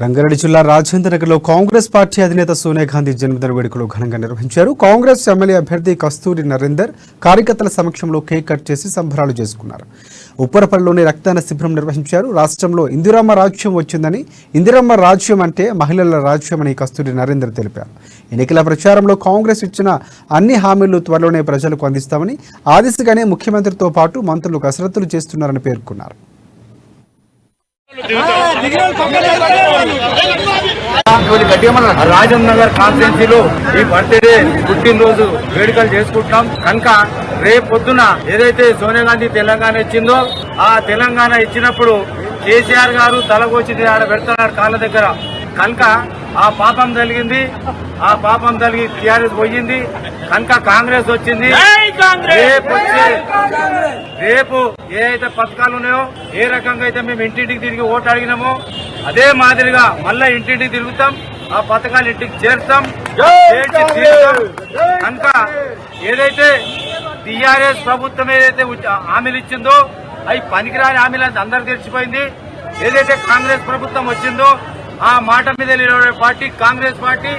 రంగారెడ్డి జిల్లా రాజేంద్రనగర్లో కాంగ్రెస్ పార్టీ అధినేత సోనియా గాంధీ జన్మదిన వేడుకలు ఘనంగా నిర్వహించారు. కాంగ్రెస్ ఎమ్మెల్యే అభ్యర్థి కస్తూరి నరేందర్ కార్యకర్తల సమక్షంలో కేక్ కట్ చేసి సంబరాలు చేసుకున్నారు. ఉప్పరపల్లిలోని రక్తదాన శిబిరం నిర్వహించారు. రాష్ట్రంలో ఇందిరమ్మ రాజ్యం వచ్చిందని, ఇందిరమ్మ రాజ్యం అంటే మహిళల రాజ్యం అని కస్తూరి నరేందర్ తెలిపారు. ఎన్నికల ప్రచారంలో కాంగ్రెస్ ఇచ్చిన అన్ని హామీలు త్వరలోనే ప్రజలకు అందిస్తామని, ఆ దిశగానే ముఖ్యమంత్రితో పాటు మంత్రులు కసరత్తులు చేస్తున్నారని పేర్కొన్నారు. రాజేంద్ర నగర్ కాన్స్టిట్యున్సీలో ఈ బర్త్డే పుట్టినరోజు వేడుకలు చేసుకుంటున్నాం కనుక రేపు పొద్దున ఏదైతే సోనియా గాంధీ తెలంగాణ ఇచ్చిందో ఆ తెలంగాణ ఇచ్చినప్పుడు కేసీఆర్ గారు తలగొచ్చి ఆడ పెడుతున్నారు కాళ్ళ దగ్గర కనుక ఆ పాపం జరిగింది. ఆ పాపం జరిగి టీఆర్ఎస్ పోయింది కనుక కాంగ్రెస్ వచ్చింది. రేపు ఏ అయితే పథకాలు ఉన్నాయో ఏ రకంగా అయితే మేము ఇంటింటికి తిరిగి ఓటు అడిగినామో అదే మాదిరిగా మళ్ళా ఇంటింటికి తిరుగుతాం, ఆ పథకాలు ఇంటికి చేరుతాం. కనుక ఏదైతే టీఆర్ఎస్ ప్రభుత్వం ఏదైతే హామీలు ఇచ్చిందో అవి పనికిరాని హామీలు అందరికి తెలిసిపోయింది. ఏదైతే కాంగ్రెస్ ప్రభుత్వం వచ్చిందో ఆ మాట మీద నిలబడే పార్టీ కాంగ్రెస్ పార్టీ.